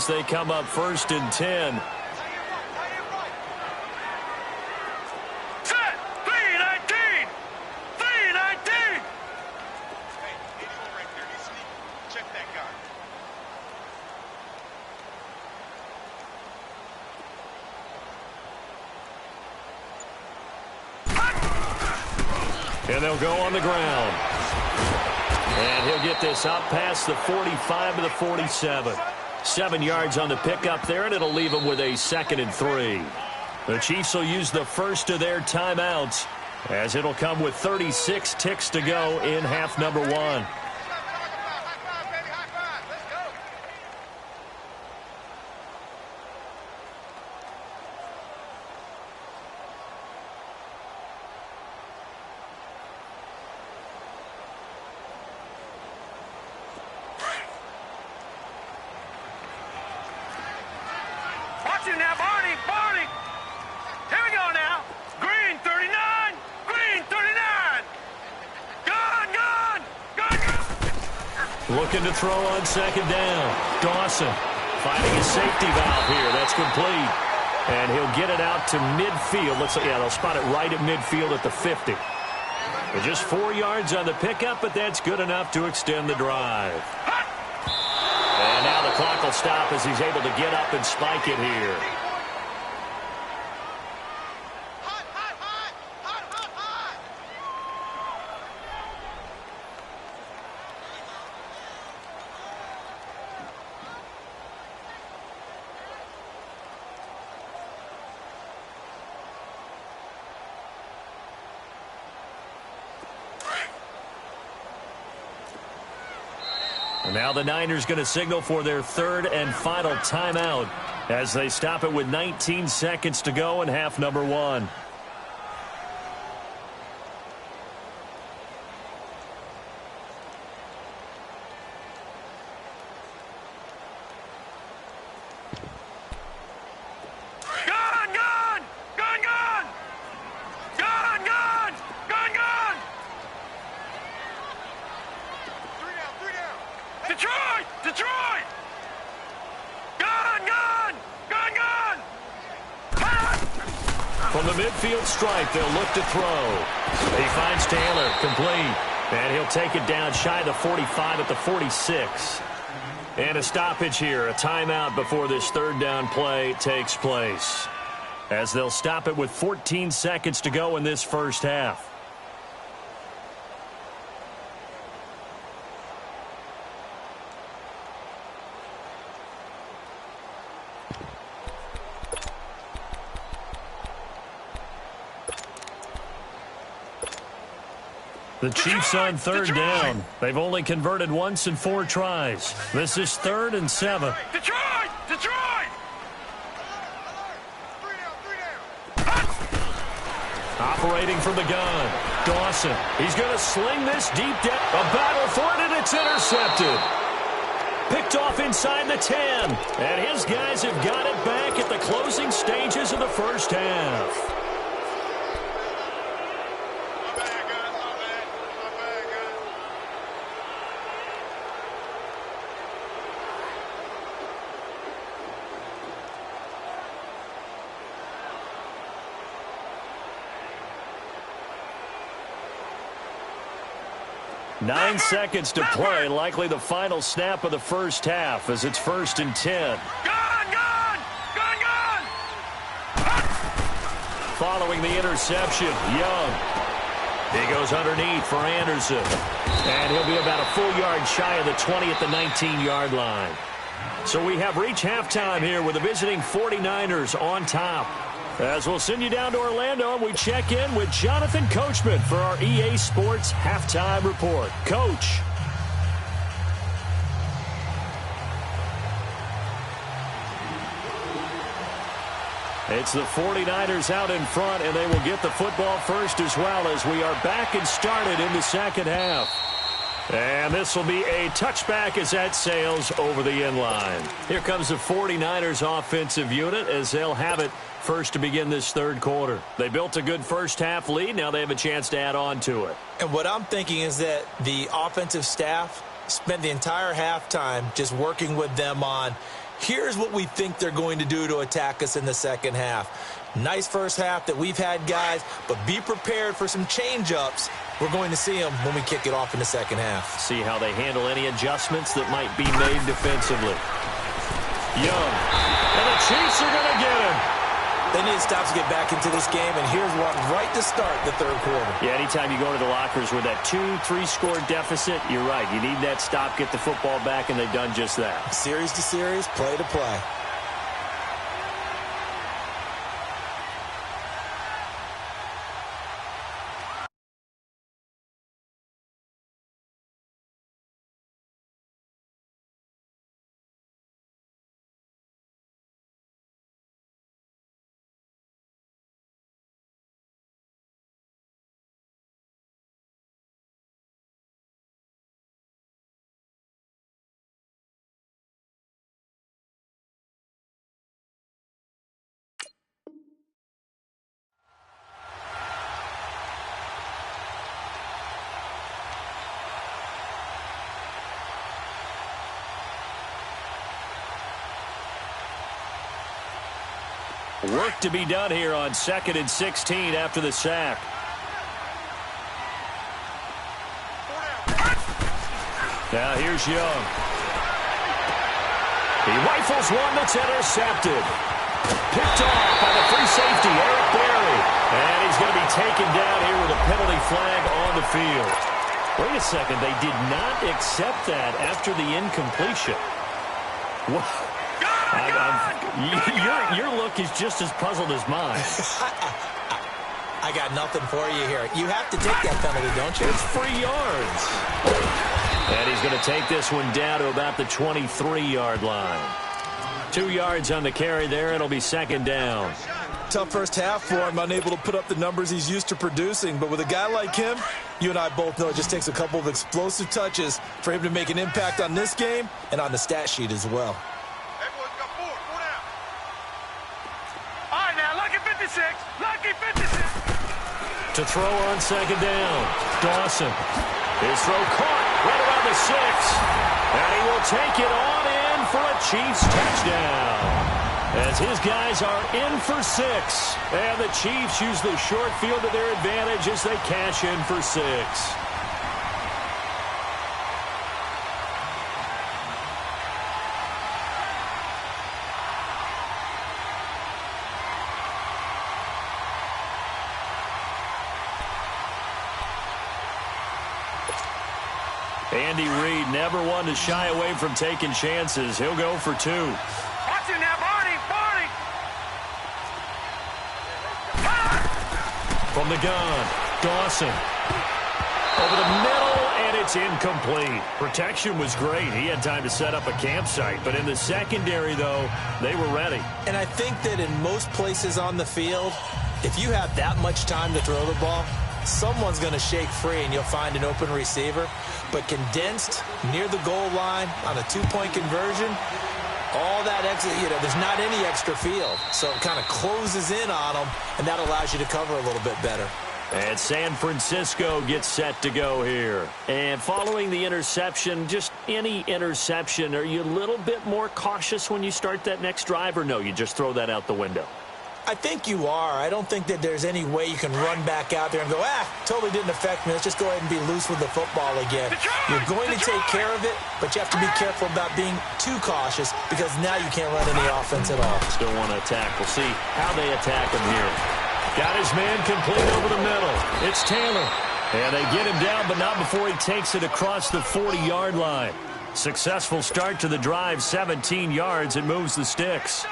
as they come up 1st and 10. And they'll go on the ground. And he'll get this up past the 45 to the 47. 7 yards on the pickup there, and it'll leave them with a 2nd and 3. The Chiefs will use the first of their timeouts, as it'll come with 36 ticks to go in half number 1. Now, Barney. Here we go now. Green, 39. Green, 39. Gone. Looking to throw on 2nd down. Dawson finding his safety valve here. That's complete. And he'll get it out to midfield. They'll spot it right at midfield at the 50. With just 4 yards on the pickup, but that's good enough to extend the drive. And now the clock will stop as he's able to get up and spike it here. And now the Niners going to signal for their 3rd and final timeout as they stop it with 19 seconds to go in half number 1. Detroit! Gone! From the midfield stripe, they'll look to throw. He finds Taylor, complete. And he'll take it down shy of the 45 at the 46. And a stoppage here, a timeout before this 3rd down play takes place, as they'll stop it with 14 seconds to go in this first half. The Chiefs on 3rd down. They've only converted once in 4 tries. This is 3rd and 7. Detroit! Operating from the gun. Dawson. He's going to sling this deep down. A battle for it, and it's intercepted. Picked off inside the 10. And his guys have got it back at the closing stages of the first half. Nine seconds to play, likely the final snap of the first half as it's 1st and 10. Following the interception, Young. He goes underneath for Anderson. And he'll be about a full yard shy of the 20 at the 19-yard line. So we have reached halftime here with the visiting 49ers on top. As we'll send you down to Orlando, and we check in with Jonathan Coachman for our EA Sports Halftime Report. Coach. It's the 49ers out in front, and they will get the football first as well as we are back and started in the second half. And this will be a touchback as that sails over the end line. Here comes the 49ers offensive unit as they'll have it first to begin this third quarter. They built a good first half lead. Now they have a chance to add on to it. And what I'm thinking is that the offensive staff spent the entire halftime just working with them on, Here's what we think they're going to do to attack us in the second half. Nice first half that we've had, guys, but be prepared for some change-ups. We're going to see them when we kick it off in the second half. See how they handle any adjustments that might be made defensively. Young. And the Chiefs are going to get him. They need to stop to get back into this game, and here's one right to start the third quarter. Yeah, anytime you go to the lockers with that 2-3 score deficit, you're right. You need that stop, get the football back, and they've done just that. Series to series, play to play. Work to be done here on 2nd and 16 after the sack. Now here's Young. He rifles one that's intercepted. Picked off by the free safety, Eric Berry. And he's going to be taken down here with a penalty flag on the field. Wait a second, they did not accept that after the incompletion. What? Your look is just as puzzled as mine. I got nothing for you here. You have to take that penalty, don't you? It's free yards. And he's going to take this one down to about the 23-yard line. 2 yards on the carry there. It'll be second down. Tough first half for him, unable to put up the numbers he's used to producing. But with a guy like him, you and I both know it just takes a couple of explosive touches for him to make an impact on this game and on the stat sheet as well. Lucky 56. To throw on second down. Dawson. His throw caught right around the 6. And he will take it on in for a Chiefs touchdown. As his guys are in for 6. And the Chiefs use the short field to their advantage as they cash in for 6. Andy Reid never one to shy away from taking chances. He'll go for 2. Watch it now, Barney. From the gun, Dawson. Over the middle, and it's incomplete. Protection was great. He had time to set up a campsite. But in the secondary, though, they were ready. And I think that in most places on the field, if you have that much time to throw the ball, someone's going to shake free and you'll find an open receiver. But condensed near the goal line on a 2-point conversion, all that extra, there's not any extra field. So it kind of closes in on them, and that allows you to cover a little bit better. And San Francisco gets set to go here. And following the interception, just any interception, are you a little bit more cautious when you start that next drive, or no, you just throw that out the window? I think you are. I don't think that there's any way you can run back out there and go, totally didn't affect me. Let's just go ahead and be loose with the football again. You're going to take care of it, but you have to be careful about being too cautious because now you can't run any offense at all. Still want to attack. We'll see how they attack him here. Got his man complete over the middle. It's Taylor. And they get him down, but not before he takes it across the 40-yard line. Successful start to the drive, 17 yards, and moves the sticks.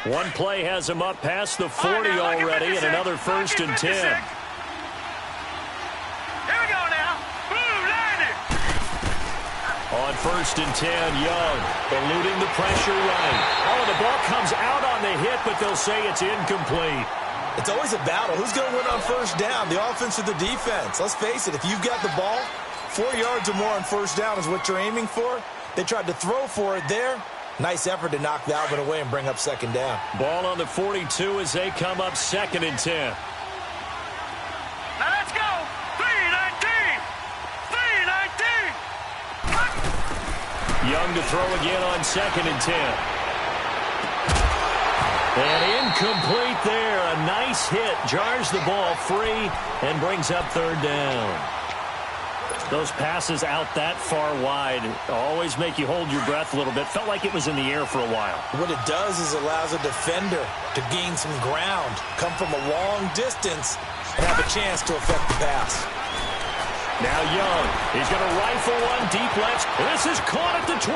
One play has him up past the 40 already, and another 1st and 10. Here we go now. Boom, landed. On 1st and 10, Young eluding the pressure right. Oh, the ball comes out on the hit, but they'll say it's incomplete. It's always a battle. Who's going to win on 1st down, the offense or the defense? Let's face it, if you've got the ball, 4 yards or more on 1st down is what you're aiming for. They tried to throw for it there. Nice effort to knock that one away and bring up 2nd down. Ball on the 42 as they come up 2nd and 10. Now let's go. 3-19. Young to throw again on 2nd and 10. And incomplete there. A nice hit. Jars the ball free and brings up 3rd down. Those passes out that far wide always make you hold your breath a little bit. Felt like it was in the air for a while. What it does is allows a defender to gain some ground, come from a long distance, and have a chance to affect the pass. Now Young. He's going to rifle one deep left. This is caught at the 20.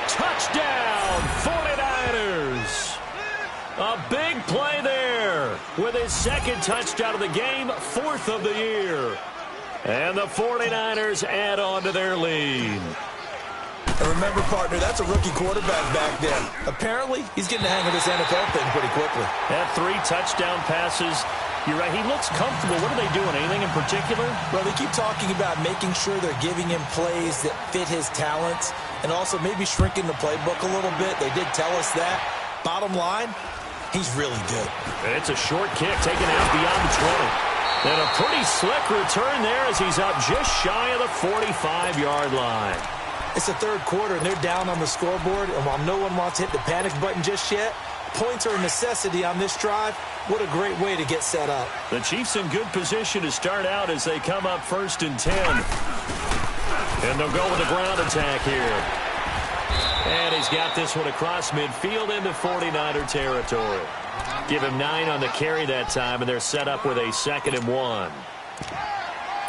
Touchdown, 49ers. A big play there with his 2nd touchdown of the game, 4th of the year. And the 49ers add on to their lead. And remember, partner, that's a rookie quarterback back there. Apparently, he's getting the hang of this NFL thing pretty quickly. Had 3 touchdown passes. You're right, he looks comfortable. What are they doing? Anything in particular? Well, they keep talking about making sure they're giving him plays that fit his talents and also maybe shrinking the playbook a little bit. They did tell us that. Bottom line, he's really good. It's a short kick taken out beyond the 20. And a pretty slick return there as he's up just shy of the 45-yard line. It's the 3rd quarter, and they're down on the scoreboard. And while no one wants to hit the panic button just yet, points are a necessity on this drive. What a great way to get set up. The Chiefs in good position to start out as they come up 1st and 10. And they'll go with a ground attack here. And he's got this one across midfield into 49er territory. Give him 9 on the carry that time, and they're set up with a 2nd and 1.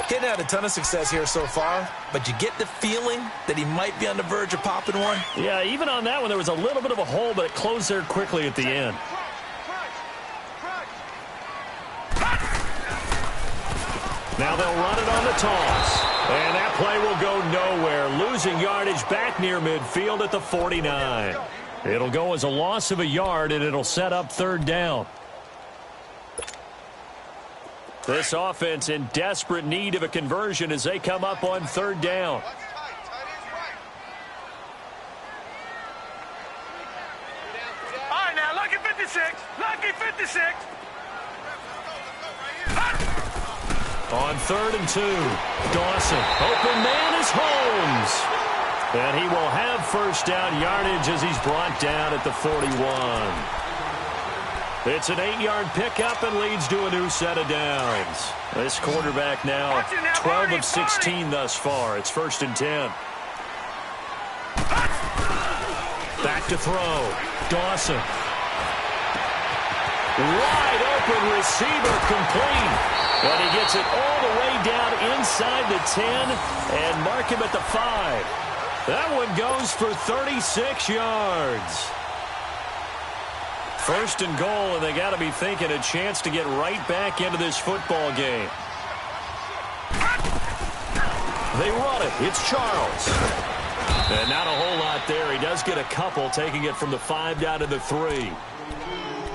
Hadn't had a ton of success here so far, but you get the feeling that he might be on the verge of popping one. Yeah, even on that one, there was a little bit of a hole, but it closed there quickly at the end. Now they'll run it on the toss. And that play will go nowhere. Losing yardage back near midfield at the 49. It'll go as a loss of a yard, and it'll set up 3rd down. This offense in desperate need of a conversion as they come up on 3rd down. All right, now, lucky 56. Lucky 56. On 3rd and 2, Dawson. Open man is Holmes. And he will have 1st down yardage as he's brought down at the 41. It's an 8-yard pickup and leads to a new set of downs. This quarterback now 12 of 16 thus far. It's 1st and 10. Back to throw. Dawson. Wide open receiver complete. But he gets it all the way down inside the 10 and mark him at the 5. That one goes for 36 yards. 1st and goal, and they got to be thinking a chance to get right back into this football game. They run it. It's Charles. And not a whole lot there. He does get a couple, taking it from the 5 down to the 3.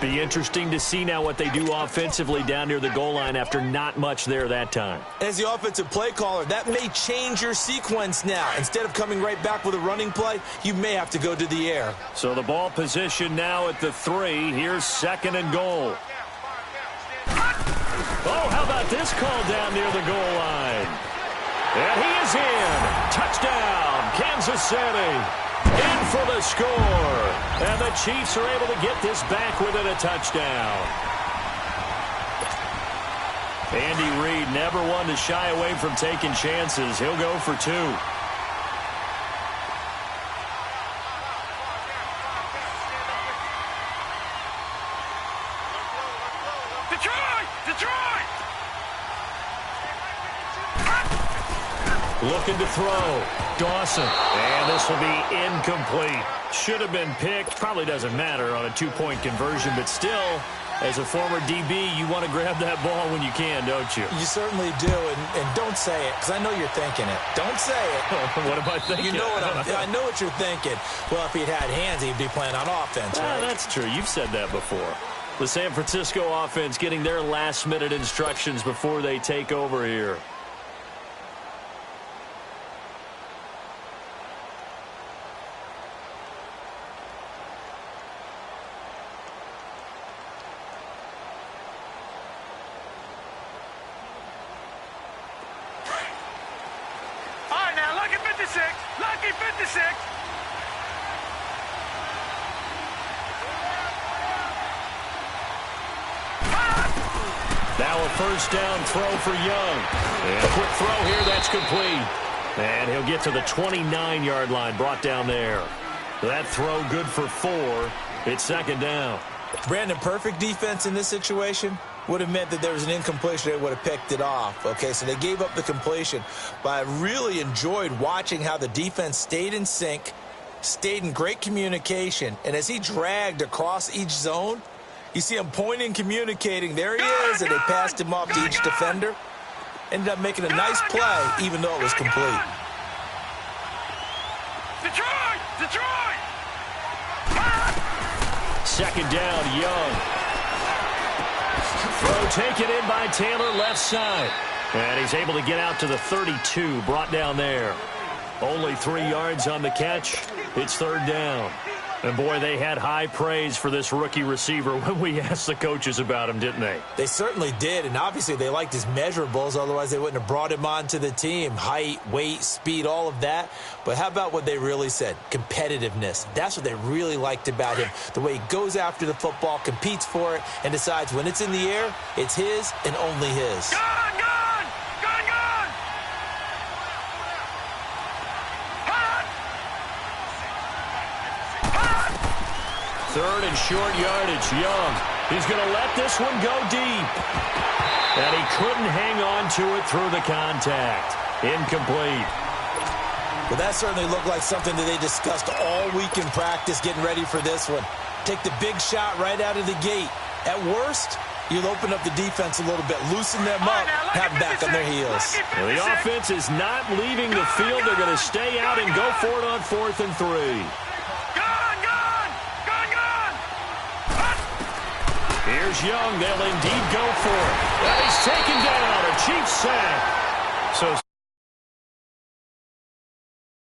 Be interesting to see now what they do offensively down near the goal line after not much there that time. As the offensive play caller, that may change your sequence now. Instead of coming right back with a running play, you may have to go to the air. So the ball position now at the 3. Here's 2nd and goal. Oh, how about this call down near the goal line? And he is in. Touchdown, Kansas City. In for the score. And the Chiefs are able to get this back within a touchdown. Andy Reid never one to shy away from taking chances. He'll go for 2. Detroit! Looking to throw. Dawson. And this will be incomplete. Should have been picked. Probably doesn't matter on a 2-point conversion, but still, as a former DB, you want to grab that ball when you can, don't you? You certainly do, and don't say it, because I know you're thinking it. Don't say it. What am I thinking? You know what I know what you're thinking. Well, if he'd had hands, he'd be playing on offense, right? That's true. You've said that before. The San Francisco offense getting their last-minute instructions before they take over here. All right, now, lucky 56. Lucky 56. 56. Now a first down throw for Young. And a quick throw here, that's complete. And he'll get to the 29-yard line, brought down there. That throw good for 4. It's second down. Brandon, perfect defense in this situation would have meant that there was an incompletion. They would have picked it off. Okay, so they gave up the completion. But I really enjoyed watching how the defense stayed in sync, stayed in great communication, and as he dragged across each zone, you see him pointing, communicating. There he is, and they passed him off to each defender. Ended up making a nice play, even though it was complete. Detroit! Second down, Young. Throw taken in by Taylor, left side. And he's able to get out to the 32, brought down there. Only 3 yards on the catch. It's third down. And, boy, they had high praise for this rookie receiver when we asked the coaches about him, didn't they? They certainly did, and obviously they liked his measurables. Otherwise, they wouldn't have brought him onto the team. Height, weight, speed, all of that. But how about what they really said? Competitiveness. That's what they really liked about him. The way he goes after the football, competes for it, and decides when it's in the air, it's his and only his. Gone! Third and short yardage, Young. He's going to let this one go deep. And he couldn't hang on to it through the contact. Incomplete. Well, that certainly looked like something that they discussed all week in practice getting ready for this one. Take the big shot right out of the gate. At worst, you'll open up the defense a little bit, loosen them up, have them back on their heels. Well, the offense is not leaving the field. They're going to stay out and go for it on 4th and 3. Here's Young. They'll indeed go for it. And he's taken down. A Chiefs sack.